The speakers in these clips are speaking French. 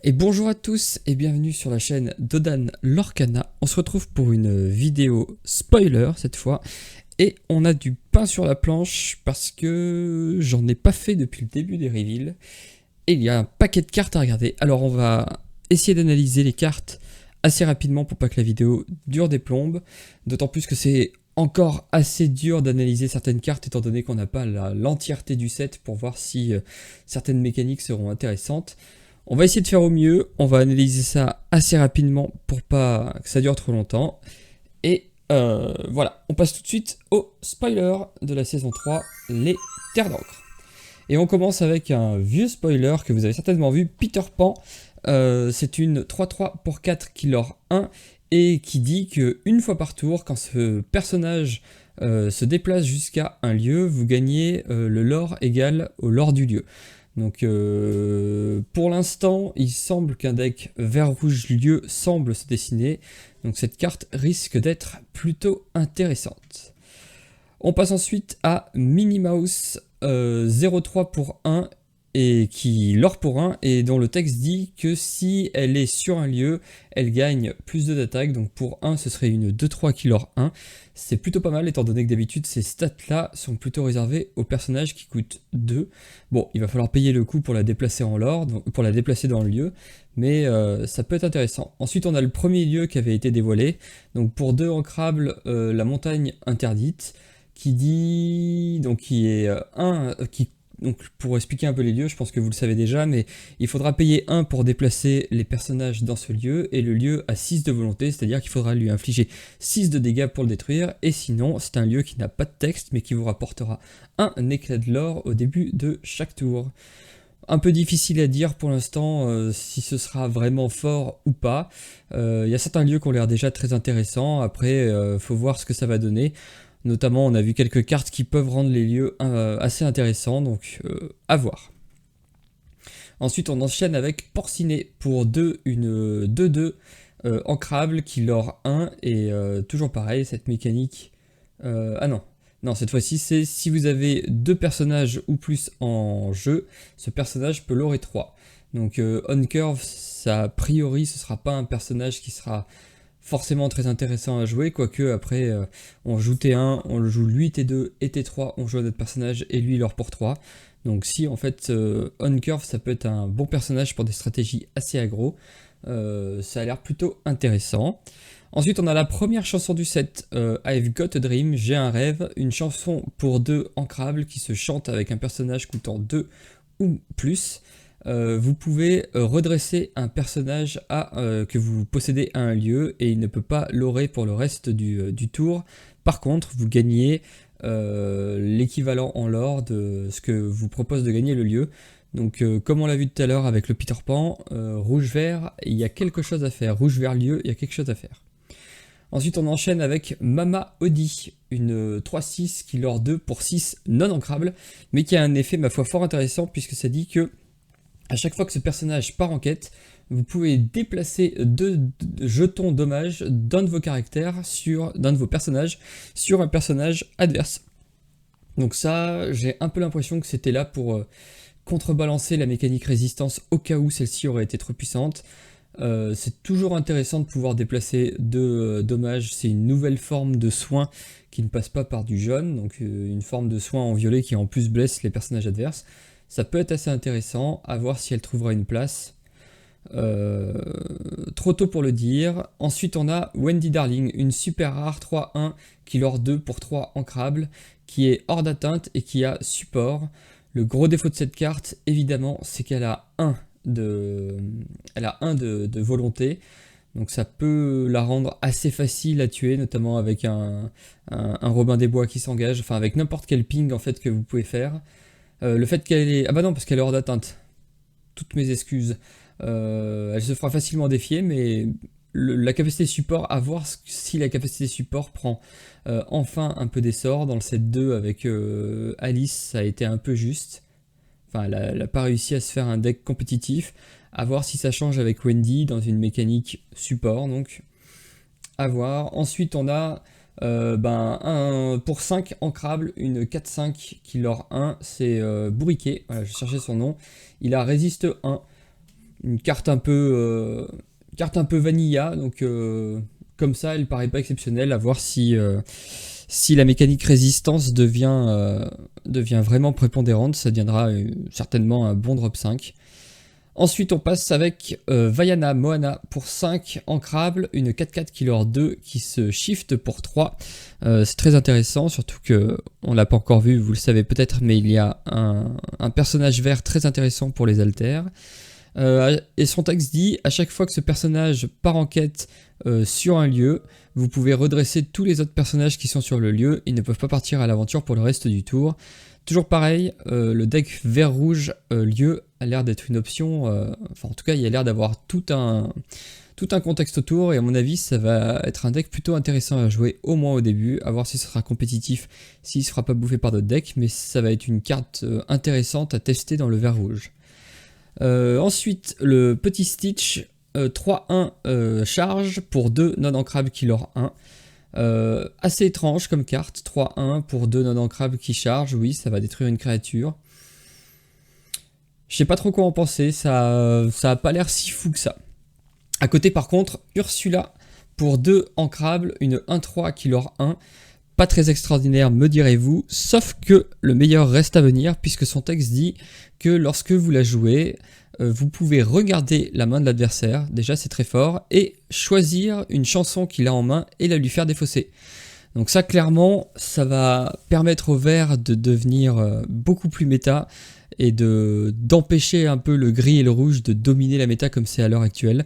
Et bonjour à tous et bienvenue sur la chaîne Dodan Lorcana. On se retrouve pour une vidéo spoiler cette fois. Et on a du pain sur la planche parce que j'en ai pas fait depuis le début des reveals. Et il y a un paquet de cartes à regarder. Alors on va essayer d'analyser les cartes assez rapidement pour pas que la vidéo dure des plombes. D'autant plus que c'est encore assez dur d'analyser certaines cartes étant donné qu'on n'a pas l'entièreté du set pour voir si certaines mécaniques seront intéressantes. On va essayer de faire au mieux, on va analyser ça assez rapidement pour pas que ça dure trop longtemps. Et voilà, on passe tout de suite au spoiler de la saison 3, les Terres d'encre. Et on commence avec un vieux spoiler que vous avez certainement vu, Peter Pan. C'est une 3-3 pour 4 qui lore 1 et qui dit qu'une fois par tour, quand ce personnage se déplace jusqu'à un lieu, vous gagnez le lore égal au lore du lieu. Donc pour l'instant, il semble qu'un deck vert-rouge lieu semble se dessiner. Donc cette carte risque d'être plutôt intéressante. On passe ensuite à Minnie Mouse 0-3 pour 1 et qui lore pour 1 et dont le texte dit que si elle est sur un lieu, elle gagne plus 2 d'attaque. Donc pour 1, ce serait une 2-3 qui lore 1. C'est plutôt pas mal étant donné que d'habitude ces stats-là sont plutôt réservés aux personnages qui coûtent 2. Bon, il va falloir payer le coût pour la déplacer en lore, pour la déplacer dans le lieu, mais ça peut être intéressant. Ensuite, on a le premier lieu qui avait été dévoilé. Donc pour 2 ancrables, la montagne interdite, qui dit donc qui est donc pour expliquer un peu les lieux, je pense que vous le savez déjà, mais il faudra payer 1 pour déplacer les personnages dans ce lieu, et le lieu a 6 de volonté, c'est-à-dire qu'il faudra lui infliger 6 de dégâts pour le détruire, et sinon c'est un lieu qui n'a pas de texte, mais qui vous rapportera un éclat de l'or au début de chaque tour. Un peu difficile à dire pour l'instant si ce sera vraiment fort ou pas. Il y a certains lieux qui ont l'air déjà très intéressants, après faut voir ce que ça va donner. Notamment, on a vu quelques cartes qui peuvent rendre les lieux assez intéressants, donc à voir. Ensuite, on enchaîne avec Porcinet pour 2, une 2-2 ancrable qui lore 1, et toujours pareil, cette mécanique... ah non, cette fois-ci, c'est si vous avez 2 personnages ou plus en jeu, ce personnage peut lorer 3. Donc on curve, ça, a priori, ce sera pas un personnage qui sera forcément très intéressant à jouer, quoique après on joue T1, on le joue lui T2 et T3, on joue à notre personnage et lui il leur pour 3. Donc si en fait on curve ça peut être un bon personnage pour des stratégies assez aggro, ça a l'air plutôt intéressant. Ensuite on a la première chanson du set, I've Got a Dream, j'ai un rêve, une chanson pour 2 ancrables qui se chante avec un personnage coûtant 2 ou plus. Vous pouvez redresser un personnage que vous possédez à un lieu et il ne peut pas lorer pour le reste du tour. Par contre, vous gagnez l'équivalent en lore de ce que vous propose de gagner le lieu. Donc comme on l'a vu tout à l'heure avec le Peter Pan, rouge-vert, il y a quelque chose à faire. Rouge-vert lieu, il y a quelque chose à faire. Ensuite, on enchaîne avec Mama Audi, une 3-6 qui lore 2 pour 6 non ancrable, mais qui a un effet, ma foi, fort intéressant puisque ça dit que à chaque fois que ce personnage part en quête, vous pouvez déplacer 2 jetons dommages d'un de vos caractères d'un de vos personnages sur un personnage adverse. Donc ça, j'ai un peu l'impression que c'était là pour contrebalancer la mécanique résistance au cas où celle-ci aurait été trop puissante. C'est toujours intéressant de pouvoir déplacer 2 dommages, c'est une nouvelle forme de soin qui ne passe pas par du jaune, donc une forme de soin en violet qui en plus blesse les personnages adverses. Ça peut être assez intéressant, à voir si elle trouvera une place. Trop tôt pour le dire. Ensuite on a Wendy Darling, une super rare 3-1 qui lore 2 pour 3 ancrables, qui est hors d'atteinte et qui a support. Le gros défaut de cette carte, évidemment, c'est qu'elle a 1 de volonté. Donc ça peut la rendre assez facile à tuer, notamment avec un Robin des Bois qui s'engage, enfin avec n'importe quel ping en fait que vous pouvez faire. Le fait qu'elle est... Ah bah non, parce qu'elle est hors d'atteinte. Toutes mes excuses. Elle se fera facilement défier, mais la capacité support, à voir si la capacité support prend enfin un peu d'essor. Dans le set 2 avec Alice, ça a été un peu juste. Enfin, elle n'a pas réussi à se faire un deck compétitif. À voir si ça change avec Wendy dans une mécanique support, donc à voir. Ensuite, on a pour 5 ancrables, une 4-5 qui lore 1, c'est Bourriquet, voilà, je cherchais son nom. Il a résiste 1. une carte un peu vanilla, donc comme ça elle paraît pas exceptionnelle, à voir si la mécanique résistance devient vraiment prépondérante, ça deviendra certainement un bon drop 5. Ensuite, on passe avec Vaiana Moana pour 5 ancrables, une 4/4 Killer 2 qui se shift pour 3. C'est très intéressant, surtout que on l'a pas encore vu, vous le savez peut-être, mais il y a un personnage vert très intéressant pour les haltères. Et son texte dit: à chaque fois que ce personnage part en quête sur un lieu, vous pouvez redresser tous les autres personnages qui sont sur le lieu, ils ne peuvent pas partir à l'aventure pour le reste du tour. Toujours pareil, le deck vert-rouge lieu a l'air d'être une option, enfin en tout cas il y a l'air d'avoir tout un contexte autour, et à mon avis ça va être un deck plutôt intéressant à jouer, au moins au début, à voir si ce sera compétitif, s'il ne se fera pas bouffer par d'autres decks, mais ça va être une carte intéressante à tester dans le vert-rouge. Ensuite, le petit Stitch 3-1 charge pour 2 non-ancrables Killer 1. Assez étrange comme carte, 3-1 pour 2 non-ancrables qui chargent, oui, ça va détruire une créature. Je sais pas trop quoi en penser, ça a pas l'air si fou que ça. À côté par contre, Ursula pour 2 ancrables, une 1-3 Killer 1. Pas très extraordinaire, me direz-vous, sauf que le meilleur reste à venir, puisque son texte dit que lorsque vous la jouez, vous pouvez regarder la main de l'adversaire, déjà c'est très fort, et choisir une chanson qu'il a en main et la lui faire défausser. Donc ça clairement, ça va permettre au vert de devenir beaucoup plus méta, et d'empêcher un peu le gris et le rouge de dominer la méta comme c'est à l'heure actuelle.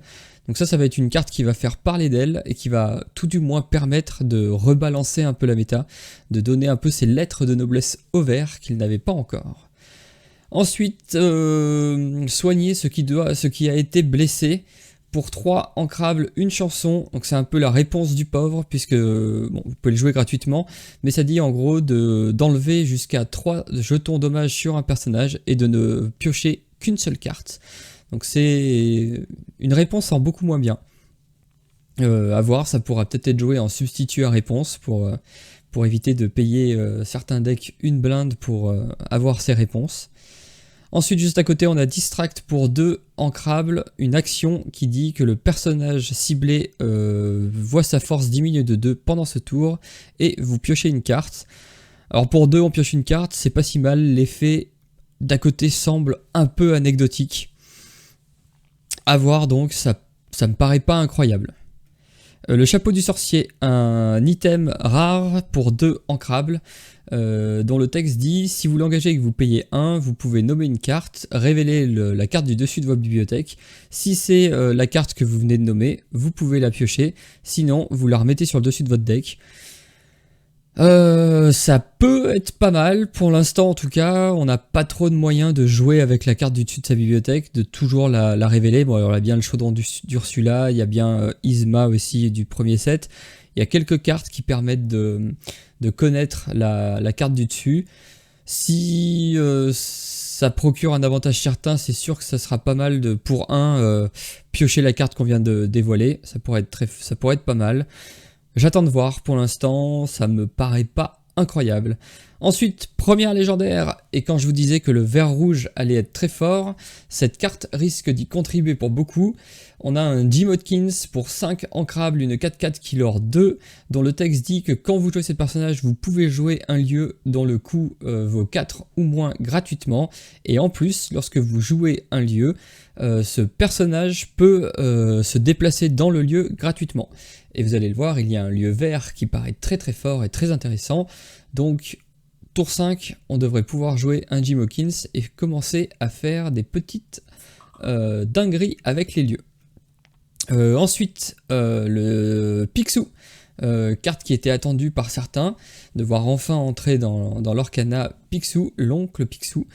Donc ça va être une carte qui va faire parler d'elle et qui va tout du moins permettre de rebalancer un peu la méta, de donner un peu ses lettres de noblesse au vert qu'il n'avait pas encore. Ensuite, soigner ce qui a été blessé pour 3 ancrables, une chanson. Donc c'est un peu la réponse du pauvre, puisque bon, vous pouvez le jouer gratuitement, mais ça dit en gros d'enlever jusqu'à 3 jetons dommages sur un personnage et de ne piocher qu'une seule carte. Donc c'est une réponse en beaucoup moins bien. À voir, ça pourra peut-être être joué en substitut à réponse pour éviter de payer certains decks une blinde pour avoir ces réponses. Ensuite, juste à côté, on a Distract pour 2 ancrables, une action qui dit que le personnage ciblé voit sa force diminuer de 2 pendant ce tour, et vous piochez une carte. Alors pour 2, on pioche une carte, c'est pas si mal, l'effet d'à côté semble un peu anecdotique. À voir donc, ça me paraît pas incroyable. Le chapeau du sorcier, un item rare pour 2 ancrables, dont le texte dit: si vous l'engagez et que vous payez 1, vous pouvez nommer une carte, révéler la carte du dessus de votre bibliothèque. Si c'est la carte que vous venez de nommer, vous pouvez la piocher, sinon vous la remettez sur le dessus de votre deck. Ça peut être pas mal, pour l'instant en tout cas, on n'a pas trop de moyens de jouer avec la carte du dessus de sa bibliothèque, de toujours la révéler. Bon, alors il y a bien le chaudron d'Ursula, il y a bien Yzma aussi du premier set, il y a quelques cartes qui permettent de connaître la carte du dessus. Si ça procure un avantage certain, c'est sûr que ça sera pas mal de, pour piocher la carte qu'on vient de dévoiler, ça pourrait être pas mal. J'attends de voir, pour l'instant, ça me paraît pas incroyable. Ensuite, première légendaire, et quand je vous disais que le vert rouge allait être très fort, cette carte risque d'y contribuer pour beaucoup. On a un Jim Hodkins pour 5 ancrables, une 4/4 Killer 2, dont le texte dit que quand vous jouez ce personnage, vous pouvez jouer un lieu dont le coût vaut 4 ou moins gratuitement, et en plus, lorsque vous jouez un lieu, ce personnage peut se déplacer dans le lieu gratuitement. Et vous allez le voir, il y a un lieu vert qui paraît très très fort et très intéressant. Donc, tour 5, on devrait pouvoir jouer un Jim Hodkins et commencer à faire des petites dingueries avec les lieux. Ensuite, le Picsou, carte qui était attendue par certains, de voir enfin entrer dans l'Orcana Picsou, l'oncle Picsou.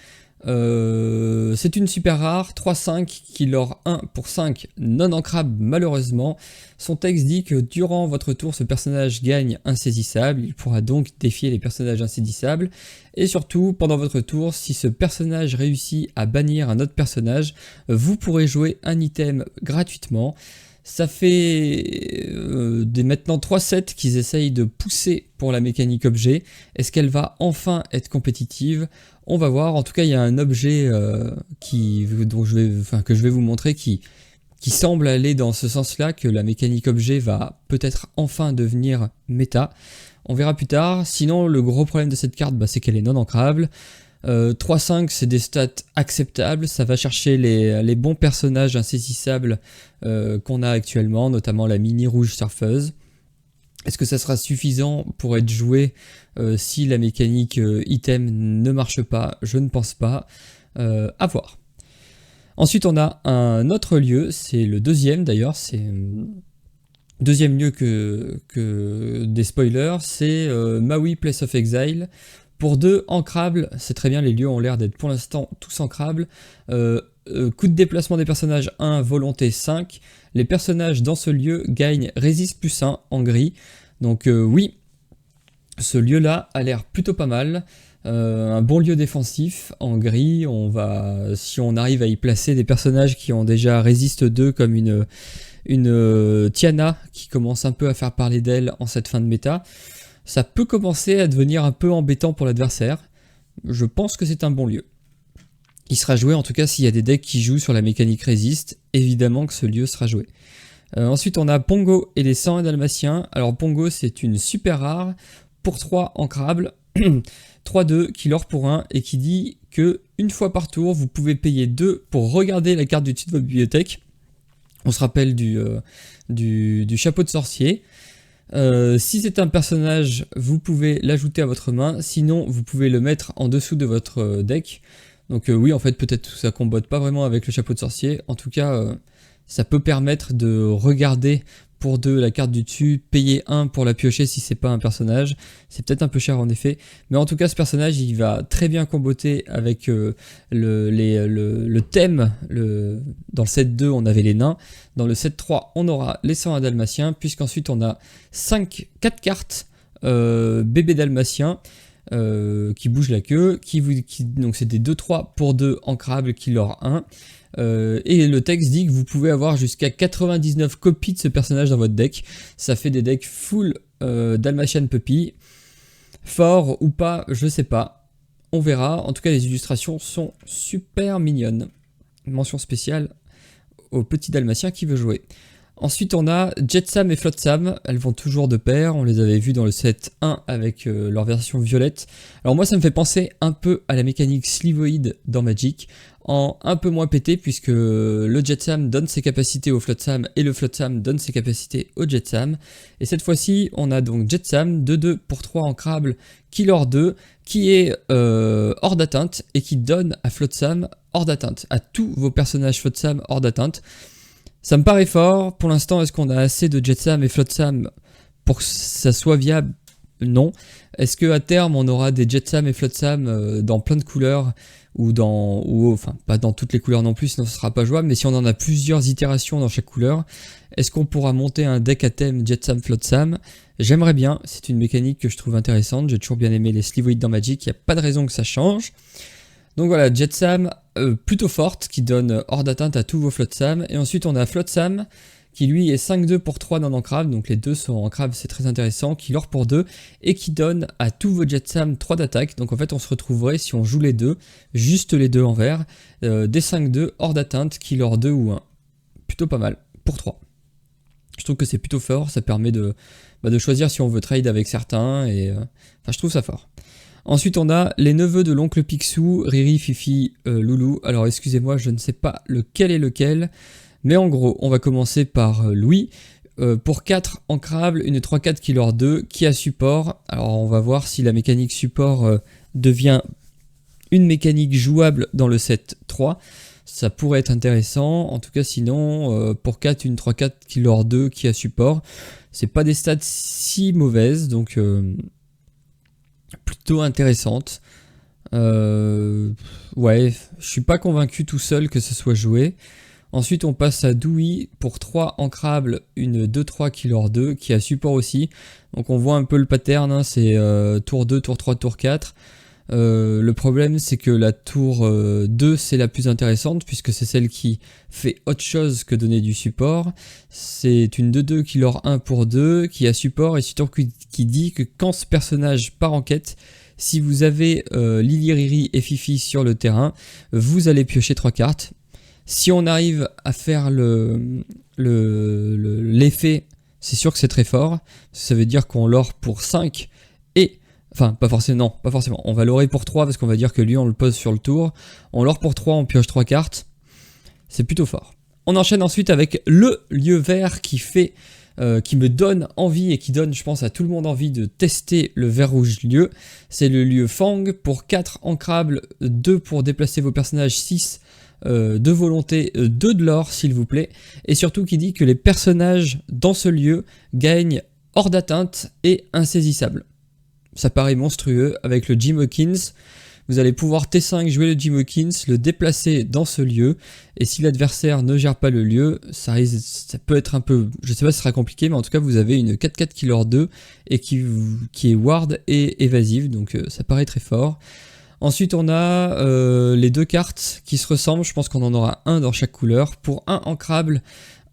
C'est une super rare, 3-5, Killer 1 pour 5, non ancrable malheureusement. Son texte dit que durant votre tour, ce personnage gagne insaisissable, il pourra donc défier les personnages insaisissables. Et surtout, pendant votre tour, si ce personnage réussit à bannir un autre personnage, vous pourrez jouer un item gratuitement. Ça fait maintenant 3 sets qu'ils essayent de pousser pour la mécanique objet. Est-ce qu'elle va enfin être compétitive ? On va voir, en tout cas il y a un objet que je vais vous montrer qui semble aller dans ce sens-là, que la mécanique objet va peut-être enfin devenir méta. On verra plus tard. Sinon, le gros problème de cette carte, c'est qu'elle est non ancrable. 3-5, c'est des stats acceptables. Ça va chercher les bons personnages insaisissables qu'on a actuellement, notamment la mini rouge surfeuse. Est-ce que ça sera suffisant pour être joué si la mécanique item ne marche pas? Je ne pense pas. À voir. Ensuite, on a un autre lieu, c'est le deuxième d'ailleurs, c'est deuxième lieu que des spoilers, c'est Maui Place of Exile. Pour 2 ancrables, c'est très bien, les lieux ont l'air d'être pour l'instant tous ancrables. Coût de déplacement des personnages 1, volonté 5. Les personnages dans ce lieu gagnent résiste plus 1 en gris. Donc oui, ce lieu-là a l'air plutôt pas mal. Un bon lieu défensif en gris. Si on arrive à y placer des personnages qui ont déjà résiste 2 comme une Tiana qui commence un peu à faire parler d'elle en cette fin de méta, ça peut commencer à devenir un peu embêtant pour l'adversaire. Je pense que c'est un bon lieu. Il sera joué en tout cas s'il y a des decks qui jouent sur la mécanique résiste, évidemment que ce lieu sera joué. Ensuite on a Pongo et les 101 Dalmatiens. Alors Pongo c'est une super rare pour 3 ancrables, 3-2 qui l'or pour 1 et qui dit que une fois par tour vous pouvez payer 2 pour regarder la carte du dessus de votre bibliothèque. On se rappelle du chapeau de sorcier. Si c'est un personnage, vous pouvez l'ajouter à votre main, sinon vous pouvez le mettre en dessous de votre deck. Donc oui, en fait, peut-être que ça combote pas vraiment avec le chapeau de sorcier. En tout cas, ça peut permettre de regarder pour 2 la carte du dessus, payer 1 pour la piocher si c'est pas un personnage. C'est peut-être un peu cher en effet, mais en tout cas ce personnage il va très bien comboter avec le thème. Dans le set 2 on avait les nains, dans le set 3 on aura les 101 dalmatiens, puisqu'ensuite on a 4 cartes bébé dalmatien qui bougent la queue, donc c'est des 2-3 pour 2 ancrables qui leur 1. Et le texte dit que vous pouvez avoir jusqu'à 99 copies de ce personnage dans votre deck. Ça fait des decks full Dalmatian Puppy. Fort ou pas, je sais pas. On verra. En tout cas, les illustrations sont super mignonnes. Mention spéciale au petit Dalmatien qui veut jouer. Ensuite, on a Jetsam et Flotsam. Elles vont toujours de pair. On les avait vues dans le set 1 avec leur version violette. Alors moi, ça me fait penser un peu à la mécanique Slivoid dans Magic, en un peu moins pété, puisque le Jetsam donne ses capacités au Flotsam et le Flotsam donne ses capacités au Jetsam. Et cette fois-ci, on a donc Jetsam, 2-2 pour 3 ancrables, qui leur 2, qui est hors d'atteinte et qui donne à Flotsam hors d'atteinte, à tous vos personnages Flotsam hors d'atteinte. Ça me paraît fort. Pour l'instant, est-ce qu'on a assez de Jetsam et Flotsam pour que ça soit viable? Non. Est-ce qu'à terme, on aura des Jetsam et Flotsam dans plein de couleurs enfin, pas dans toutes les couleurs non plus, sinon ce sera pas jouable, mais si on en a plusieurs itérations dans chaque couleur, est-ce qu'on pourra monter un deck à thème Jetsam Flotsam? J'aimerais bien, c'est une mécanique que je trouve intéressante, j'ai toujours bien aimé les Slivoid dans Magic, il n'y a pas de raison que ça change. Donc voilà, Jetsam plutôt forte, qui donne hors d'atteinte à tous vos Flotsam, et ensuite on a Flotsam, qui lui est 5-2 pour 3 non ancrables, donc les deux sont ancrables, c'est très intéressant, qui l'or pour 2, et qui donne à tous vos Jetsam 3 d'attaque, donc en fait on se retrouverait, si on joue les deux, juste les deux en vert, des 5-2 hors d'atteinte, qui l'or 2 ou 1. Plutôt pas mal, pour 3. Je trouve que c'est plutôt fort, ça permet de choisir si on veut trade avec certains, et enfin je trouve ça fort. Ensuite on a les neveux de l'oncle Picsou, Riri, Fifi, Loulou. Alors excusez-moi, je ne sais pas lequel est lequel, mais en gros on va commencer par Louis. Pour 4 ancrables, une 3-4 qui leur 2, qui a support. Alors on va voir si la mécanique support devient une mécanique jouable dans le set 3. Ça pourrait être intéressant, en tout cas sinon pour 4, une 3-4 qui leur 2, qui a support. C'est pas des stats si mauvaises, donc plutôt intéressante. Ouais, je suis pas convaincu tout seul que ce soit joué. Ensuite on passe à Doui pour 3 ancrables, une 2-3 qui leur 2, qui a support aussi. Donc on voit un peu le pattern, hein, c'est tour 2, tour 3, tour 4. Le problème c'est que la tour 2 c'est la plus intéressante, puisque c'est celle qui fait autre chose que donner du support. C'est une 2-2 qui leur 1 pour 2, qui a support, et surtout qui dit que quand ce personnage part en quête, Si vous avez Lili, Riri et Fifi sur le terrain, vous allez piocher 3 cartes. Si on arrive à faire l'effet, c'est sûr que c'est très fort. Ça veut dire qu'on l'ore pour 5 et... Enfin, pas forcément, non, pas forcément. On va l'orer pour 3 parce qu'on va dire que lui, on le pose sur le tour. On l'ore pour 3, on pioche 3 cartes. C'est plutôt fort. On enchaîne ensuite avec le lieu vert qui me donne envie et qui donne, je pense, à tout le monde envie de tester le vert rouge lieu. C'est le lieu Fang pour 4 ancrables, 2 pour déplacer vos personnages, 6 de volonté, 2 de l'or s'il vous plaît. Et surtout qui dit que les personnages dans ce lieu gagnent hors d'atteinte et insaisissables. Ça paraît monstrueux avec le Jim Hawkins. Vous allez pouvoir T5 jouer le Jim Hawkins, le déplacer dans ce lieu. Et si l'adversaire ne gère pas le lieu, ça peut être un peu... Je sais pas si ce sera compliqué, mais en tout cas vous avez une 4-4 qui lord 2 et qui est ward et évasive. Donc ça paraît très fort. Ensuite on a les 2 cartes qui se ressemblent. Je pense qu'on en aura un dans chaque couleur. Pour un ancrable,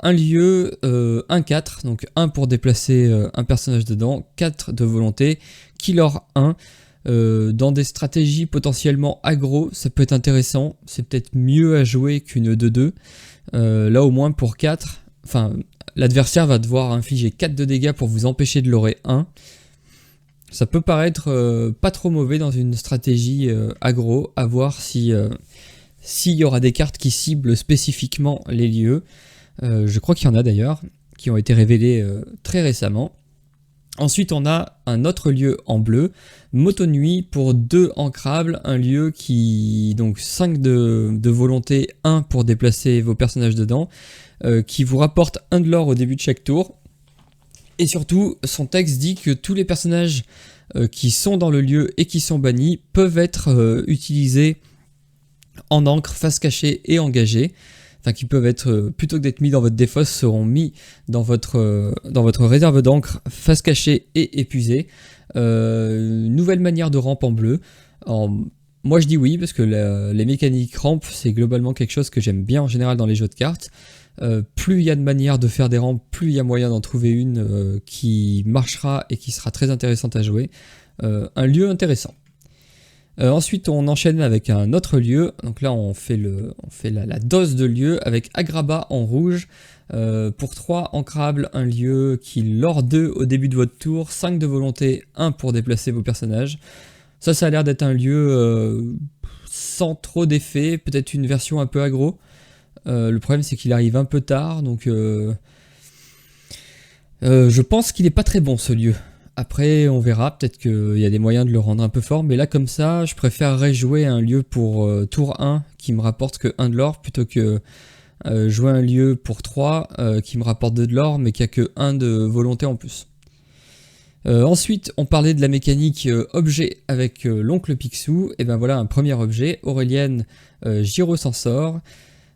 un lieu, 1-4. Donc 1 pour déplacer un personnage dedans, 4 de volonté. Killer 1, dans des stratégies potentiellement aggro, ça peut être intéressant, c'est peut-être mieux à jouer qu'une 2-2. Là au moins pour 4, enfin l'adversaire va devoir infliger 4 de dégâts pour vous empêcher de l'aurer 1. Ça peut paraître pas trop mauvais dans une stratégie aggro, à voir s'il y aura des cartes qui ciblent spécifiquement les lieux. Je crois qu'il y en a d'ailleurs, qui ont été révélées très récemment. Ensuite, on a un autre lieu en bleu, Moto Nuit pour 2 ancrables, un lieu qui, donc 5 de volonté, 1 pour déplacer vos personnages dedans, qui vous rapporte 1 de l'or au début de chaque tour. Et surtout, son texte dit que tous les personnages qui sont dans le lieu et qui sont bannis peuvent être utilisés en encre, face cachée et engagée. Enfin, qui peuvent être, plutôt que d'être mis dans votre défausse, seront mis dans votre réserve d'encre, face cachée et épuisée. Nouvelle manière de rampe en bleu. Moi je dis oui, parce que les mécaniques rampe, c'est globalement quelque chose que j'aime bien en général dans les jeux de cartes. Plus il y a de manières de faire des rampes, plus il y a moyen d'en trouver une qui marchera et qui sera très intéressante à jouer. Un lieu intéressant. Ensuite on enchaîne avec un autre lieu, donc là on fait la dose de lieu avec Agrabah en rouge, pour 3 ancrables, un lieu qui lord 2 au début de votre tour, 5 de volonté, 1 pour déplacer vos personnages. Ça a l'air d'être un lieu sans trop d'effets, peut-être une version un peu aggro. Le problème c'est qu'il arrive un peu tard, donc je pense qu'il est pas très bon ce lieu. Après, on verra, peut-être qu'il y a des moyens de le rendre un peu fort, mais là, comme ça, je préférerais jouer un lieu pour tour 1 qui me rapporte que 1 de l'or, plutôt que jouer un lieu pour 3 qui me rapporte 2 de l'or, mais qui a que 1 de volonté en plus. Ensuite, on parlait de la mécanique objet avec l'oncle Picsou, et ben voilà un premier objet, Aurelienne Gyrosensor.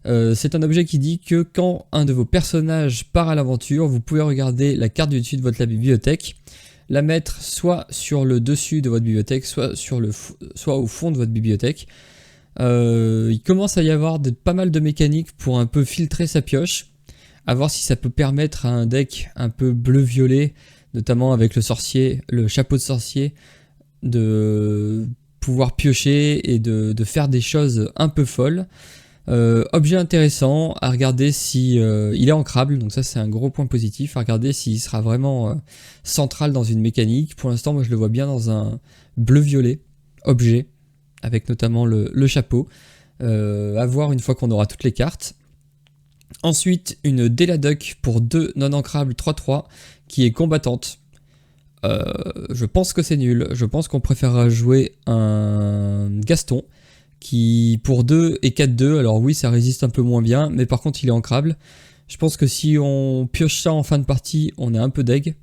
C'est un objet qui dit que quand un de vos personnages part à l'aventure, vous pouvez regarder la carte du dessus de votre bibliothèque, la mettre soit sur le dessus de votre bibliothèque, soit au fond de votre bibliothèque. Il commence à y avoir pas mal de mécaniques pour un peu filtrer sa pioche, à voir si ça peut permettre à un deck un peu bleu-violet, notamment avec le sorcier, le chapeau de sorcier, de pouvoir piocher et de faire des choses un peu folles. Objet intéressant à regarder si il est ancrable, donc ça c'est un gros point positif, à regarder s'il sera vraiment central dans une mécanique. Pour l'instant moi je le vois bien dans un bleu-violet objet, avec notamment le chapeau, à voir une fois qu'on aura toutes les cartes. Ensuite une Deladuck pour 2 non ancrables 3-3 qui est combattante. Je pense que c'est nul, je pense qu'on préférera jouer un Gaston qui pour 2 et 4-2, alors oui ça résiste un peu moins bien, mais par contre il est ancrable. Je pense que si on pioche ça en fin de partie, on est un peu deg.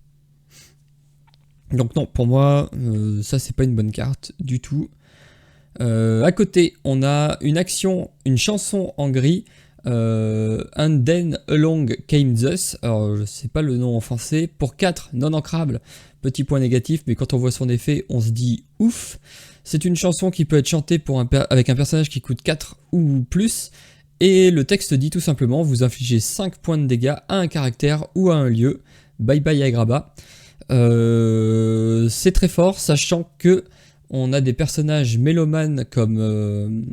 Donc non, pour moi, ça c'est pas une bonne carte du tout. À côté, on a une chanson en gris, And Then Along Came Thus, alors je sais pas le nom en français, pour 4 non ancrables, petit point négatif, mais quand on voit son effet, on se dit ouf. C'est une chanson qui peut être chantée avec un personnage qui coûte 4 ou plus, et le texte dit tout simplement, vous infligez 5 points de dégâts à un caractère ou à un lieu, bye bye Agrabah. C'est très fort, sachant que on a des personnages mélomanes comme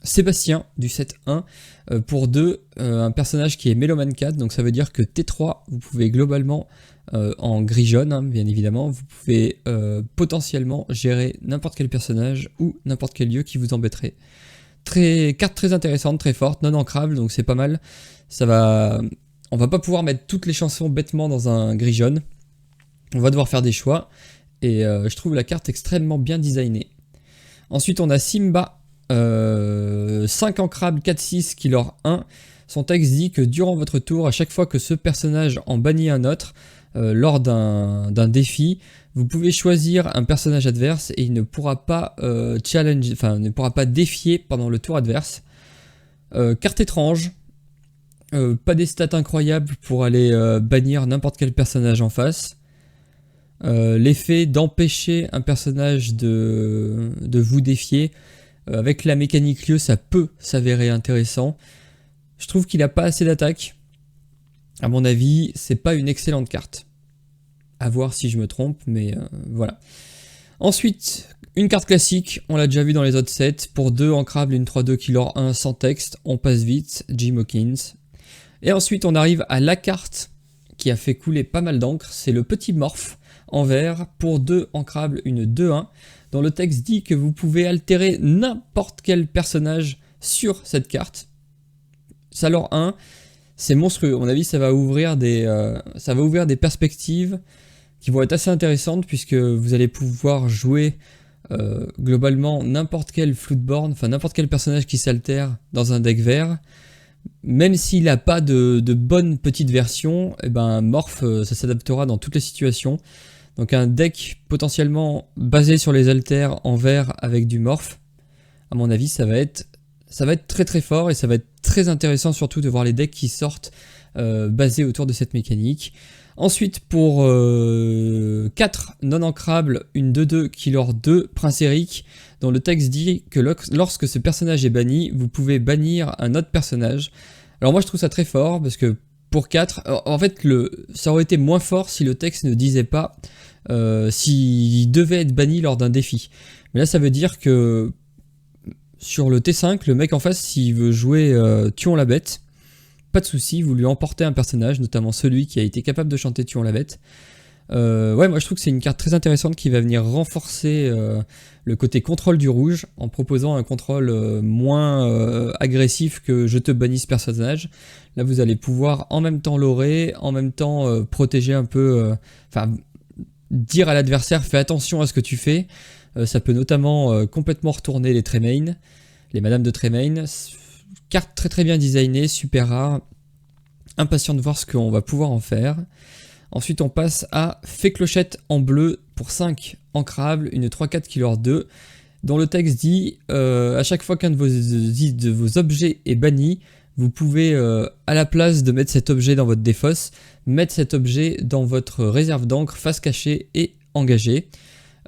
Sébastien du set 1. Pour 2, un personnage qui est mélomane 4, donc ça veut dire que T3, vous pouvez globalement, en gris-jaune hein, bien évidemment, vous pouvez potentiellement gérer n'importe quel personnage ou n'importe quel lieu qui vous embêterait. Carte très intéressante, très forte, non ancrable, donc c'est pas mal. On va pas pouvoir mettre toutes les chansons bêtement dans un gris-jaune. On va devoir faire des choix. Et je trouve la carte extrêmement bien designée. Ensuite, on a Simba, 5 ancrables, 4-6, killer 1. Son texte dit que durant votre tour, à chaque fois que ce personnage en bannit un autre, lors d'un défi, vous pouvez choisir un personnage adverse et il ne pourra pas ne pourra pas défier pendant le tour adverse. Carte étrange, pas des stats incroyables pour aller bannir n'importe quel personnage en face. L'effet d'empêcher un personnage de vous défier, avec la mécanique lieu, ça peut s'avérer intéressant. Je trouve qu'il n'a pas assez d'attaque. À mon avis, c'est pas une excellente carte. À voir si je me trompe, mais voilà. Ensuite, une carte classique, on l'a déjà vu dans les autres sets. Pour 2 ancrables, une 3-2 killer 1 sans texte, on passe vite, Jim Hawkins. Et ensuite, on arrive à la carte qui a fait couler pas mal d'encre, c'est le petit morph en vert pour 2 ancrables, une 2-1, dont le texte dit que vous pouvez altérer n'importe quel personnage sur cette carte. Ça leur 1, c'est monstrueux. À mon avis, ça va ouvrir des perspectives qui vont être assez intéressantes puisque vous allez pouvoir jouer globalement n'importe quel Floodborn, enfin n'importe quel personnage qui s'altère dans un deck vert. Même s'il n'a pas de bonne petite version, et ben Morph ça s'adaptera dans toutes les situations. Donc un deck potentiellement basé sur les alters en vert avec du Morph, à mon avis ça va être très très fort et ça va être très intéressant surtout de voir les decks qui sortent basés autour de cette mécanique. Ensuite pour 4 non ancrables, une 2-2 killer 2, Prince Eric, dont le texte dit que lorsque ce personnage est banni, vous pouvez bannir un autre personnage. Alors moi je trouve ça très fort parce que pour 4, en fait ça aurait été moins fort si le texte ne disait pas s'il devait être banni lors d'un défi. Mais là ça veut dire que sur le T5, le mec en face s'il veut jouer Tuons la bête, pas de souci, vous lui emportez un personnage, notamment celui qui a été capable de chanter Tuons la bête. Ouais, moi je trouve que c'est une carte très intéressante qui va venir renforcer le côté contrôle du rouge en proposant un contrôle moins agressif que je te bannis ce personnage. Là vous allez pouvoir en même temps l'aurer, en même temps protéger un peu, dire à l'adversaire fais attention à ce que tu fais. Ça peut notamment complètement retourner les Tremaine, les Madame de Tremaine. Carte très très bien designée, super rare. Impatient de voir ce qu'on va pouvoir en faire. Ensuite on passe à Fée Clochette en bleu pour 5 ancrables, une 3-4 killer 2, dont le texte dit à chaque fois qu'un de vos objets est banni, vous pouvez à la place de mettre cet objet dans votre défausse, mettre cet objet dans votre réserve d'encre face cachée et engagée.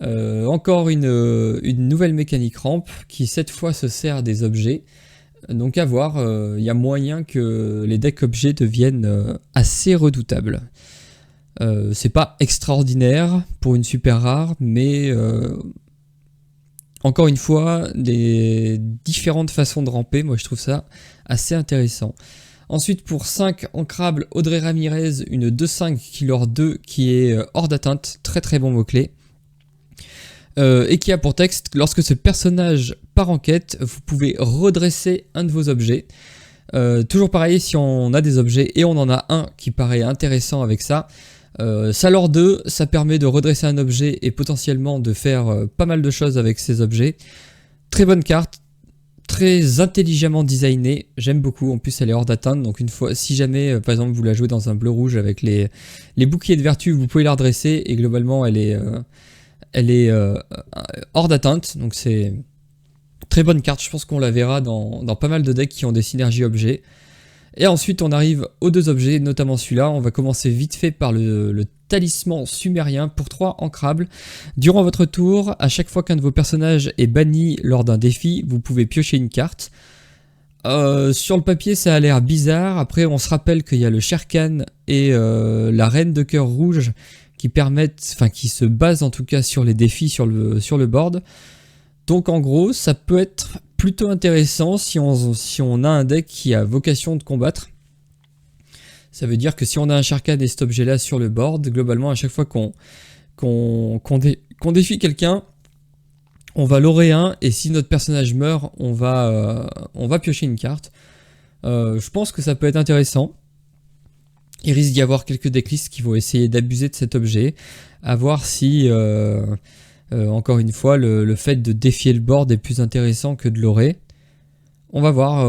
Encore une nouvelle mécanique rampe qui cette fois se sert des objets. Donc à voir, il y a moyen que les decks objets deviennent assez redoutables. C'est pas extraordinaire pour une super rare, mais encore une fois, des différentes façons de ramper, moi je trouve ça assez intéressant. Ensuite pour 5 ancrables, Audrey Ramirez, une 2-5 killer 2 qui est hors d'atteinte, très très bon mot-clé. Et qui a pour texte, lorsque ce personnage part en quête, vous pouvez redresser un de vos objets. Toujours pareil, si on a des objets et on en a un qui paraît intéressant avec ça, Salor 2, ça permet de redresser un objet et potentiellement de faire pas mal de choses avec ces objets. Très bonne carte, très intelligemment designée, j'aime beaucoup, en plus elle est hors d'atteinte, donc une fois, si jamais par exemple vous la jouez dans un bleu-rouge avec les boucliers de vertu, vous pouvez la redresser et globalement elle est hors d'atteinte, donc c'est très bonne carte, je pense qu'on la verra dans pas mal de decks qui ont des synergies objets. Et ensuite on arrive aux 2 objets, notamment celui-là, on va commencer vite fait par le talisman sumérien pour 3 ancrables. Durant votre tour, à chaque fois qu'un de vos personnages est banni lors d'un défi, vous pouvez piocher une carte. Sur le papier ça a l'air bizarre, après on se rappelle qu'il y a le Sherkan et la reine de cœur rouge permettent, enfin qui se basent en tout cas sur les défis sur le board. Donc en gros, ça peut être plutôt intéressant si on a un deck qui a vocation de combattre. Ça veut dire que si on a un Sharkhan et cet objet-là sur le board, globalement, à chaque fois qu'on défie quelqu'un, on va l'aurer un, et si notre personnage meurt, on va piocher une carte. Je pense que ça peut être intéressant. Il risque d'y avoir quelques decklists qui vont essayer d'abuser de cet objet, à voir si, encore une fois, le fait de défier le board est plus intéressant que de l'aurer. On va voir.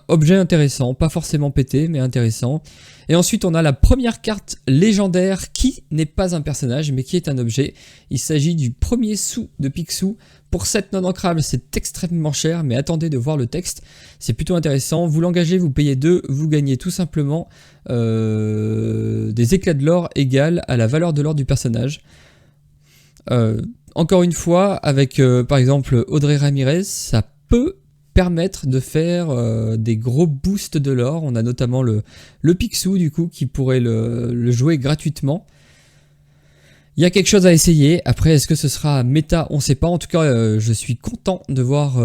Objet intéressant, pas forcément pété, mais intéressant. Et ensuite, on a la première carte légendaire qui n'est pas un personnage, mais qui est un objet. Il s'agit du premier sou de Picsou. Pour 7 non ancrables, c'est extrêmement cher, mais attendez de voir le texte. C'est plutôt intéressant. Vous l'engagez, vous payez 2, vous gagnez tout simplement des éclats de l'or égales à la valeur de l'or du personnage. Encore une fois, avec par exemple Audrey Ramirez, ça peut permettre de faire des gros boosts de l'or. On a notamment le Picsou du coup qui pourrait le jouer gratuitement. Il y a quelque chose à essayer. Après, est-ce que ce sera méta? On ne sait pas. En tout cas, je suis content de voir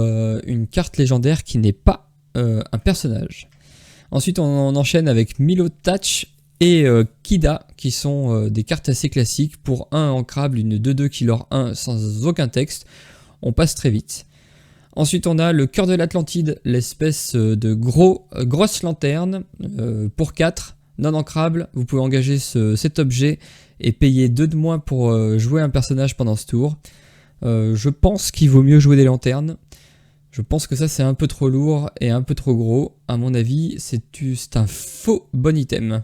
une carte légendaire qui n'est pas un personnage. Ensuite, on enchaîne avec Milo Touch et Kida, qui sont des cartes assez classiques. Pour 1 ancrable, une 2-2 qui leur 1 sans aucun texte. On passe très vite. Ensuite, on a le cœur de l'Atlantide, l'espèce de grosse lanterne pour 4, non ancrable. Vous pouvez engager cet objet et payer 2 de moins pour jouer un personnage pendant ce tour. Je pense qu'il vaut mieux jouer des lanternes. Je pense que ça, c'est un peu trop lourd et un peu trop gros. À mon avis, c'est un faux bon item.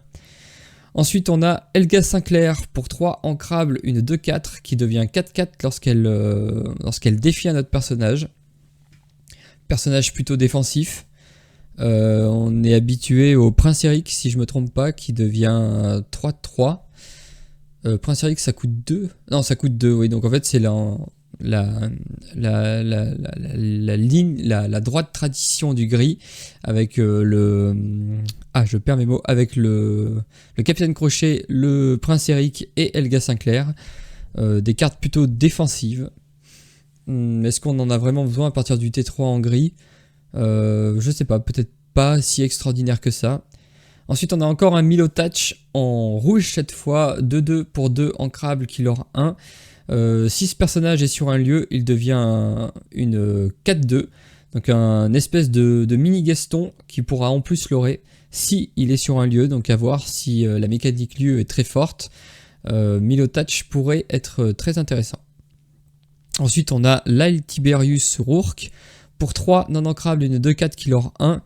Ensuite, on a Helga Sinclair pour 3 ancrable, une 2-4 qui devient 4-4 lorsqu'elle défie un autre personnage. Personnage plutôt défensif. On est habitué au Prince Eric, si je me trompe pas, qui devient 3-3. Prince Eric, ça coûte 2. Non, ça coûte 2, oui. Donc en fait, c'est la ligne, la droite tradition du gris, avec je perds mes mots, avec le Capitaine Crochet, le Prince Eric et Helga Sinclair. Des cartes plutôt défensives. Est-ce qu'on en a vraiment besoin à partir du T3 en gris? Je sais pas, peut-être pas si extraordinaire que ça. Ensuite, on a encore un Milo Touch en rouge cette fois, 2-2 pour 2 ancrables qui leur 1. Si ce personnage est sur un lieu, il devient une 4-2. Donc un espèce de mini Gaston qui pourra en plus l'aurer si il est sur un lieu. Donc à voir si la mécanique lieu est très forte. Milo Touch pourrait être très intéressant. Ensuite, on a Lyle Tiberius Rourke pour 3 non ancrables, une 2-4 qui leur 1,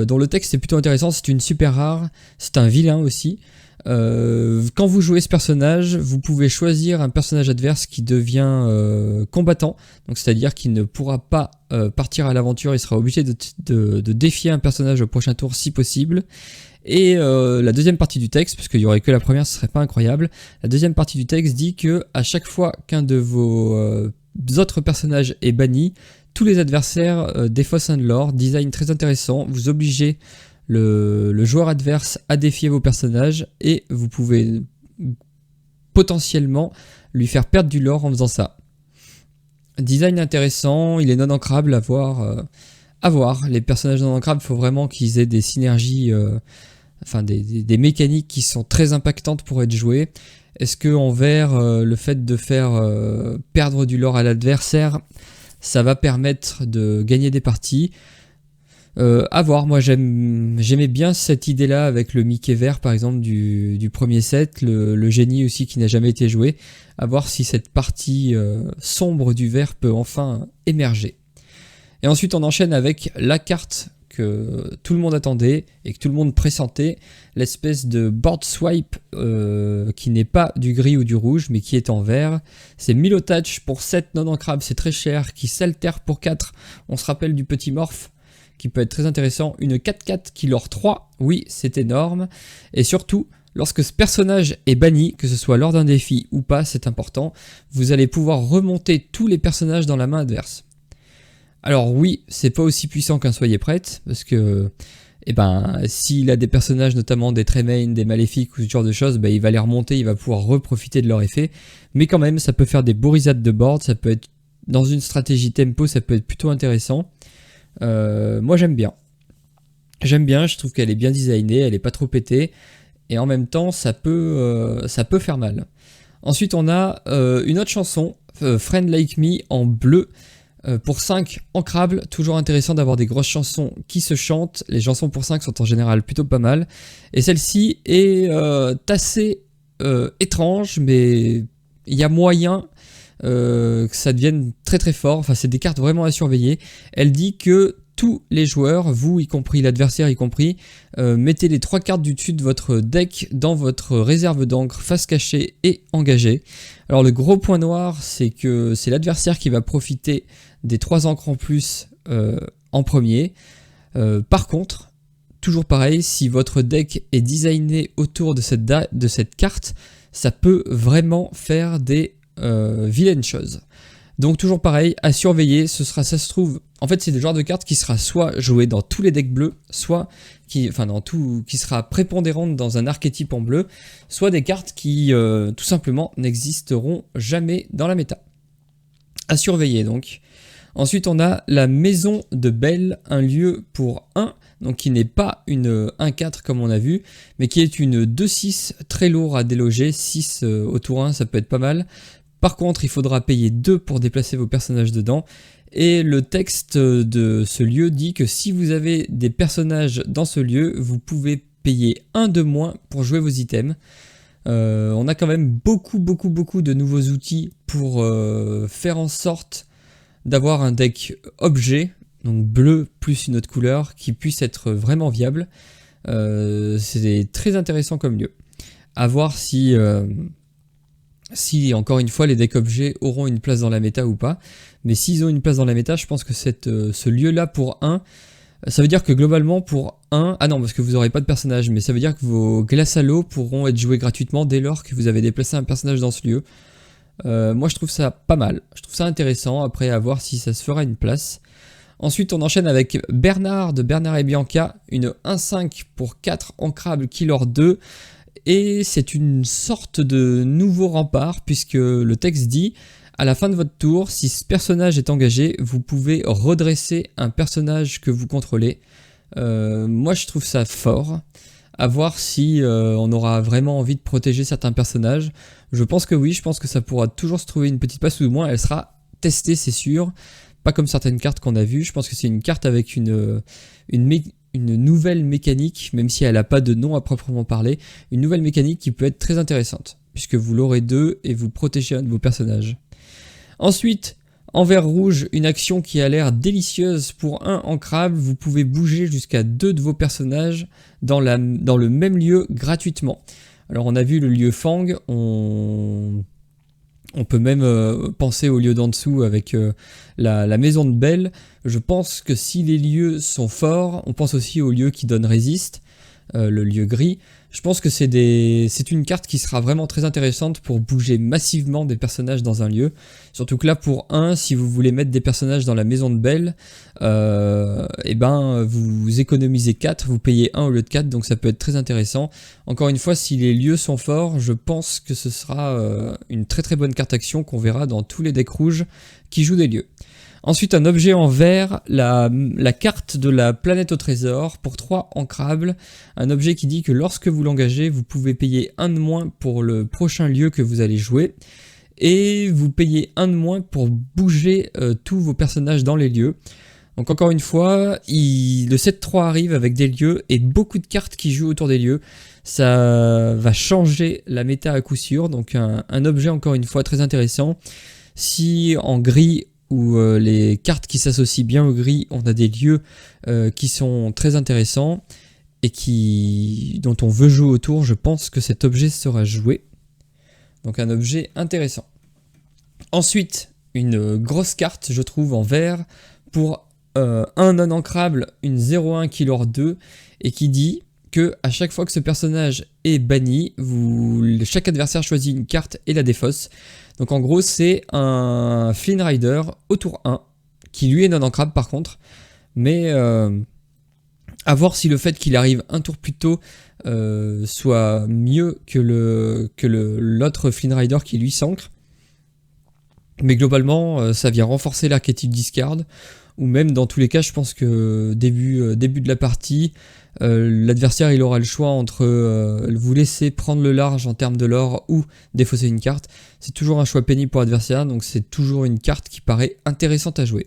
dont le texte est plutôt intéressant. C'est une super rare, c'est un vilain aussi. Quand vous jouez ce personnage, vous pouvez choisir un personnage adverse qui devient combattant, donc c'est-à-dire qu'il ne pourra pas partir à l'aventure, il sera obligé de défier un personnage au prochain tour si possible. Et la deuxième partie du texte, parce qu'il n'y aurait que la première, ce serait pas incroyable, la deuxième partie du texte dit que à chaque fois qu'un de vos autres personnages est banni, tous les adversaires défaussent un de l'or. Design très intéressant, vous obligez le joueur adverse à défier vos personnages et vous pouvez potentiellement lui faire perdre du lore en faisant ça. Design intéressant, il est non ancrable, à voir. Les personnages non ancrables, il faut vraiment qu'ils aient des synergies, des mécaniques qui sont très impactantes pour être jouées. Est-ce que en vert, le fait de faire perdre du lore à l'adversaire, ça va permettre de gagner des parties? À voir, moi j'aimais bien cette idée-là avec le Mickey vert par exemple du premier set, le génie aussi qui n'a jamais été joué. À voir si cette partie sombre du vert peut enfin émerger. Et ensuite on enchaîne avec la carte que tout le monde attendait et que tout le monde pressentait, l'espèce de board swipe qui n'est pas du gris ou du rouge mais qui est en vert. C'est Milo Touch pour 7 non ancrables, c'est très cher, qui s'altère pour 4. On se rappelle du petit morph qui peut être très intéressant, une 4-4 qui leur 3, oui c'est énorme, et surtout lorsque ce personnage est banni, que ce soit lors d'un défi ou pas, c'est important, vous allez pouvoir remonter tous les personnages dans la main adverse. Alors oui, c'est pas aussi puissant qu'un Soyez Prête, parce que et ben s'il a des personnages, notamment des Tremaine, des Maléfiques ou ce genre de choses, il va les remonter, il va pouvoir reprofiter de leur effet. Mais quand même, ça peut faire des beaux resets de board, ça peut être dans une stratégie tempo, ça peut être plutôt intéressant. Moi j'aime bien. Je trouve qu'elle est bien designée, elle est pas trop pétée, et en même temps ça peut faire mal. Ensuite on a une autre chanson, Friend Like Me en bleu, pour 5 ancrables, toujours intéressant d'avoir des grosses chansons qui se chantent. Les chansons pour 5 sont en général plutôt pas mal. Et celle-ci est assez étrange, mais il y a moyen que ça devienne très très fort. Enfin, c'est des cartes vraiment à surveiller. Elle dit que tous les joueurs, vous y compris, l'adversaire y compris, mettez les 3 cartes du dessus de votre deck dans votre réserve d'encre face cachée et engagée. Alors le gros point noir, c'est que c'est l'adversaire qui va profiter des 3 encres en plus en premier. Par contre, toujours pareil, si votre deck est designé autour de cette carte, ça peut vraiment faire des vilaines choses. Donc toujours pareil, à surveiller, ça se trouve, en fait c'est le genre de carte qui sera soit jouée dans tous les decks bleus, soit qui sera prépondérante dans un archétype en bleu, soit des cartes qui tout simplement n'existeront jamais dans la méta. À surveiller donc. Ensuite on a la Maison de Belle, un lieu pour 1, donc qui n'est pas une 1-4 comme on a vu, mais qui est une 2-6 très lourd à déloger, 6 au tour 1 ça peut être pas mal. Par contre, il faudra payer 2 pour déplacer vos personnages dedans. Et le texte de ce lieu dit que si vous avez des personnages dans ce lieu, vous pouvez payer 1 de moins pour jouer vos items. On a quand même beaucoup de nouveaux outils pour faire en sorte d'avoir un deck objet, donc bleu plus une autre couleur, qui puisse être vraiment viable. C'est très intéressant comme lieu. À voir si encore une fois les decks objets auront une place dans la méta ou pas, mais s'ils ont une place dans la méta, je pense que ce lieu là pour 1, ça veut dire que globalement pour 1, ah non parce que vous n'aurez pas de personnage, mais ça veut dire que vos glaces à l'eau pourront être jouées gratuitement dès lors que vous avez déplacé un personnage dans ce lieu. Moi je trouve ça pas mal, je trouve ça intéressant, après à voir si ça se fera une place. Ensuite on enchaîne avec Bernard de Bernard et Bianca, une 1-5 pour 4 ancrables Killer 2. Et c'est une sorte de nouveau rempart puisque le texte dit à la fin de votre tour, si ce personnage est engagé, vous pouvez redresser un personnage que vous contrôlez. Moi je trouve ça fort. À voir si on aura vraiment envie de protéger certains personnages. Je pense que oui, je pense que ça pourra toujours se trouver une petite place, ou du moins elle sera testée, c'est sûr. Pas comme certaines cartes qu'on a vues. Je pense que c'est une carte avec une nouvelle mécanique, même si elle n'a pas de nom à proprement parler, une nouvelle mécanique qui peut être très intéressante, puisque vous l'aurez 2 et vous protégez un de vos personnages. Ensuite, en vert rouge, une action qui a l'air délicieuse pour 1 ancrable, vous pouvez bouger jusqu'à 2 de vos personnages dans le même lieu gratuitement. Alors on a vu le lieu Fang, on peut même penser au lieu d'en dessous avec la Maison de Belle. Je pense que si les lieux sont forts, on pense aussi au lieu qui donne résiste, le lieu gris. Je pense que c'est une carte qui sera vraiment très intéressante pour bouger massivement des personnages dans un lieu. Surtout que là pour 1, si vous voulez mettre des personnages dans la Maison de Belle, vous économisez 4, vous payez 1 au lieu de 4, donc ça peut être très intéressant. Encore une fois, si les lieux sont forts, je pense que ce sera une très bonne carte action qu'on verra dans tous les decks rouges qui jouent des lieux. Ensuite, un objet en vert, la carte de la planète au trésor pour 3 ancrables. Un objet qui dit que lorsque vous l'engagez, vous pouvez payer 1 de moins pour le prochain lieu que vous allez jouer. Et vous payez 1 de moins pour bouger tous vos personnages dans les lieux. Donc encore une fois, le 7-3 arrive avec des lieux et beaucoup de cartes qui jouent autour des lieux. Ça va changer la méta à coup sûr. Donc un objet encore une fois très intéressant. Si en gris où les cartes qui s'associent bien au gris, on a des lieux qui sont très intéressants et dont on veut jouer autour, je pense que cet objet sera joué. Donc un objet intéressant. Ensuite, une grosse carte, je trouve, en vert, pour un non ancrable, une 0-1 Killer 2, et qui dit que à chaque fois que ce personnage est banni, chaque adversaire choisit une carte et la défausse. Donc en gros c'est un Flynn Rider au tour 1, qui lui est non ancrable par contre, mais À voir si le fait qu'il arrive un tour plus tôt soit mieux que l'autre Flynn Rider qui lui s'ancre. Mais globalement, ça vient renforcer l'archétype discard. Ou même dans tous les cas, je pense que début de la partie, l'adversaire il aura le choix entre vous laisser prendre le large en termes de lore ou défausser une carte. C'est toujours un choix pénible pour l'adversaire, donc c'est toujours une carte qui paraît intéressante à jouer.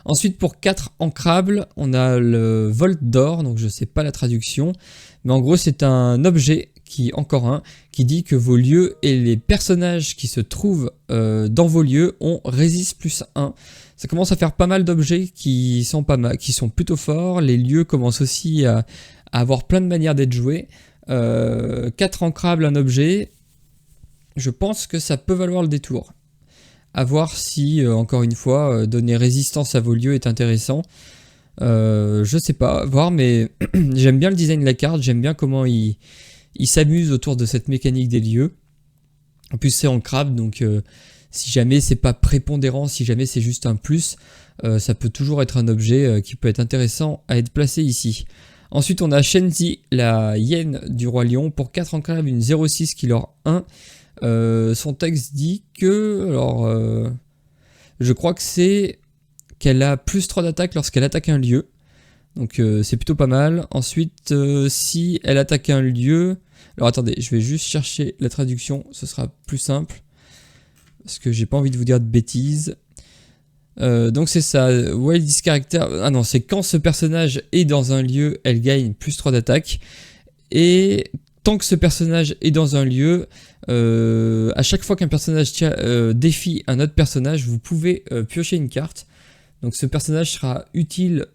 Ensuite, pour 4 ancrables, on a le Volt d'or, donc je sais pas la traduction, mais en gros c'est un objet qui dit que vos lieux et les personnages qui se trouvent dans vos lieux ont résiste +1. Ça commence à faire pas mal d'objets qui sont plutôt forts. Les lieux commencent aussi à avoir plein de manières d'être joués. 4 ancrables, un objet, je pense que ça peut valoir le détour. À voir si, encore une fois, donner résistance à vos lieux est intéressant. Je sais pas, voir, mais j'aime bien le design de la carte, j'aime bien comment il s'amuse autour de cette mécanique des lieux. En plus, c'est ancrable, donc si jamais c'est pas prépondérant, si jamais c'est juste un plus, ça peut toujours être un objet qui peut être intéressant à être placé ici. Ensuite, on a Shenzi, la hyène du roi lion, pour 4 ancrables, une 0,6 qui leur 1. Son texte dit que, alors, je crois que c'est qu'elle a +3 d'attaque lorsqu'elle attaque un lieu. Donc c'est plutôt pas mal. Ensuite, si elle attaque un lieu... Alors attendez, je vais juste chercher la traduction, ce sera plus simple. Parce que j'ai pas envie de vous dire de bêtises. Donc c'est ça, Wild this character... Ah non, c'est quand ce personnage est dans un lieu, elle gagne +3 d'attaque. Et tant que ce personnage est dans un lieu, à chaque fois qu'un personnage défie un autre personnage, vous pouvez piocher une carte. Donc ce personnage sera utile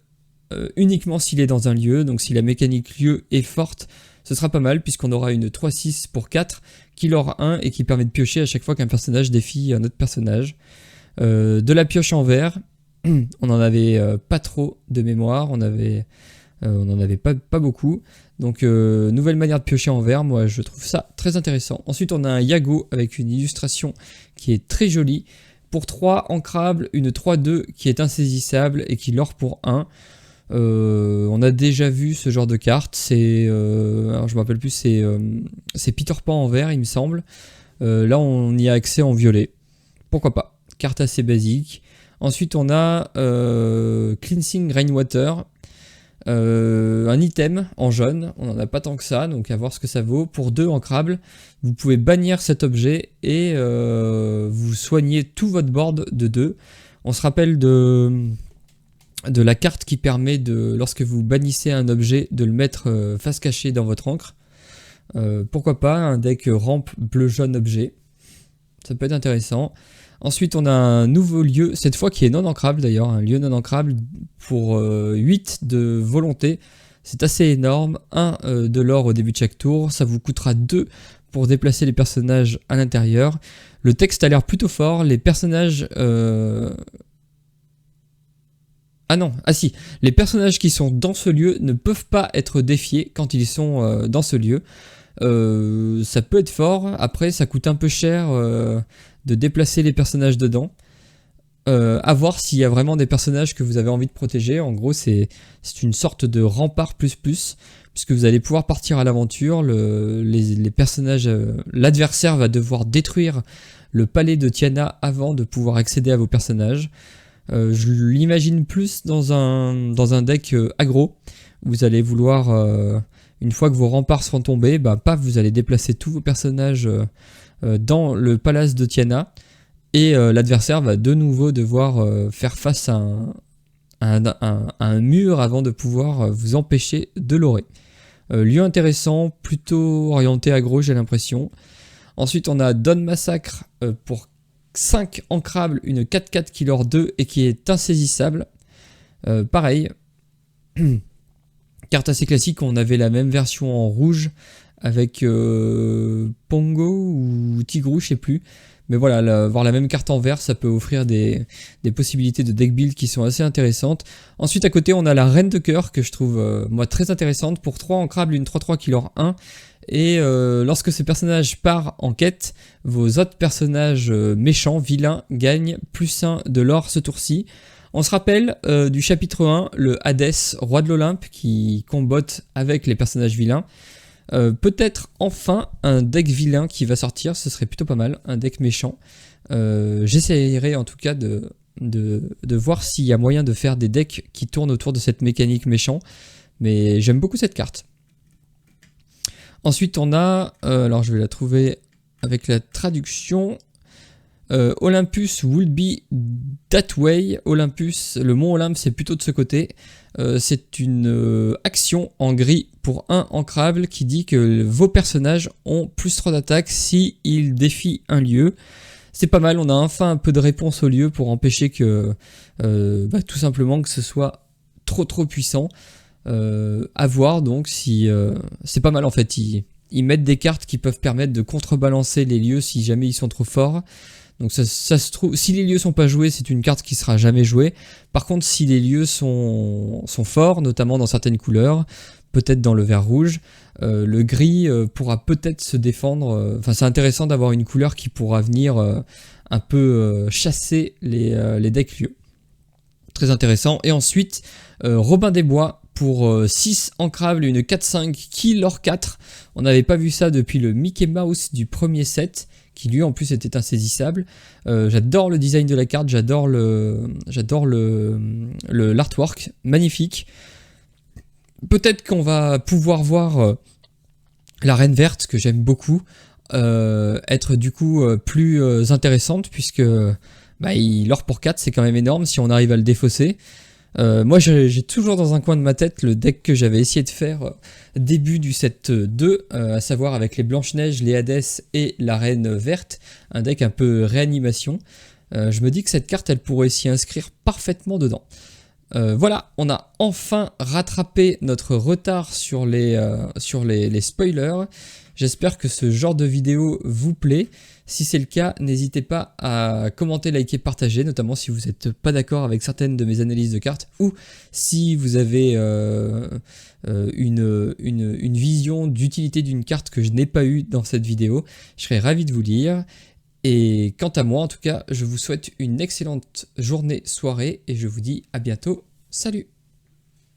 uniquement s'il est dans un lieu. Donc si la mécanique lieu est forte, ce sera pas mal puisqu'on aura une 3-6 pour 4 qui leur 1 et qui permet de piocher à chaque fois qu'un personnage défie un autre personnage. De la pioche en verre, on n'en avait pas trop de mémoire, on n'en avait pas beaucoup. Donc nouvelle manière de piocher en verre, moi je trouve ça très intéressant. Ensuite on a un Yago avec une illustration qui est très jolie. Pour 3 ancrables, une 3-2 qui est insaisissable et qui l'or pour 1. On a déjà vu ce genre de carte, alors je me rappelle plus, c'est Peter Pan en vert il me semble. Là on y a accès en violet, pourquoi pas, carte assez basique. Ensuite on a Cleansing Rainwater, un item en jaune, on n'en a pas tant que ça, donc à voir ce que ça vaut. Pour 2 ancrables, vous pouvez bannir cet objet et vous soignez tout votre board de 2. On se rappelle de la carte qui permet de, lorsque vous bannissez un objet, de le mettre face cachée dans votre encre. Pourquoi pas un deck rampe bleu-jaune objet, ça peut être intéressant. Ensuite on a un nouveau lieu, cette fois qui est non ancrable d'ailleurs, un lieu non ancrable pour 8 de volonté. C'est assez énorme, 1 de l'or au début de chaque tour, ça vous coûtera 2 pour déplacer les personnages à l'intérieur. Le texte a l'air plutôt fort, les personnages... les personnages qui sont dans ce lieu ne peuvent pas être défiés quand ils sont dans ce lieu. Ça peut être fort, après ça coûte un peu cher de déplacer les personnages dedans. À voir s'il y a vraiment des personnages que vous avez envie de protéger. En gros c'est une sorte de rempart ++, puisque vous allez pouvoir partir à l'aventure. Les personnages, l'adversaire va devoir détruire le palais de Tiana avant de pouvoir accéder à vos personnages. Je l'imagine plus dans un deck aggro. Vous allez vouloir, une fois que vos remparts seront tombés, vous allez déplacer tous vos personnages dans le palace de Tiana. Et l'adversaire va de nouveau devoir faire face à un mur avant de pouvoir vous empêcher de l'aurer. Lieu intéressant, plutôt orienté aggro j'ai l'impression. Ensuite on a Don Massacre pour 5 ancrables, une 4-4 qui leur 2 et qui est insaisissable. Pareil, carte assez classique, on avait la même version en rouge avec Pongo ou Tigrou, je sais plus. Mais voilà, voir la même carte en vert, ça peut offrir des possibilités de deck build qui sont assez intéressantes. Ensuite à côté on a la Reine de Cœur que je trouve moi très intéressante. Pour 3 ancrables, une 3-3 qui leur 1. Et lorsque ce personnage part en quête, vos autres personnages méchants, vilains, gagnent +1 de l'or ce tour-ci. On se rappelle du chapitre 1, le Hadès, roi de l'Olympe, qui combotte avec les personnages vilains. Peut-être enfin un deck vilain qui va sortir, ce serait plutôt pas mal, un deck méchant. J'essayerai en tout cas de voir s'il y a moyen de faire des decks qui tournent autour de cette mécanique méchant, mais j'aime beaucoup cette carte. Ensuite on a, alors je vais la trouver avec la traduction, Olympus will be that way. Olympus, le mont Olympe c'est plutôt de ce côté. C'est une action en gris pour 1 ancrable qui dit que vos personnages ont plus 3 d'attaque si ils défient un lieu. C'est pas mal, on a enfin un peu de réponse au lieu pour empêcher que tout simplement que ce soit trop puissant. À voir donc si c'est pas mal en fait, ils mettent des cartes qui peuvent permettre de contrebalancer les lieux si jamais ils sont trop forts. Donc ça se trouve, si les lieux sont pas joués, c'est une carte qui sera jamais jouée. Par contre, si les lieux sont forts, notamment dans certaines couleurs, peut-être dans le vert rouge, le gris pourra peut-être se défendre. Enfin, c'est intéressant d'avoir une couleur qui pourra venir un peu chasser les decks lieux. Très intéressant. Et ensuite, Robin des Bois pour 6 ancrables, une 4-5 qui lore 4. On n'avait pas vu ça depuis le Mickey Mouse du premier set, qui lui en plus était insaisissable. J'adore le design de la carte, j'adore l'artwork, magnifique. Peut-être qu'on va pouvoir voir la Reine Verte, que j'aime beaucoup, être du coup plus intéressante, puisque il lore pour 4, c'est quand même énorme si on arrive à le défausser. Moi j'ai toujours dans un coin de ma tête le deck que j'avais essayé de faire début du set 2, à savoir avec les Blanche-Neige, les Hadès et la Reine Verte, un deck un peu réanimation. Je me dis que cette carte elle pourrait s'y inscrire parfaitement dedans. Voilà, on a enfin rattrapé notre retard sur les spoilers. J'espère que ce genre de vidéo vous plaît. Si c'est le cas, n'hésitez pas à commenter, liker, partager, notamment si vous n'êtes pas d'accord avec certaines de mes analyses de cartes, ou si vous avez une vision d'utilité d'une carte que je n'ai pas eue dans cette vidéo. Je serais ravi de vous lire. Et quant à moi, en tout cas, je vous souhaite une excellente journée, soirée, et je vous dis à bientôt. Salut!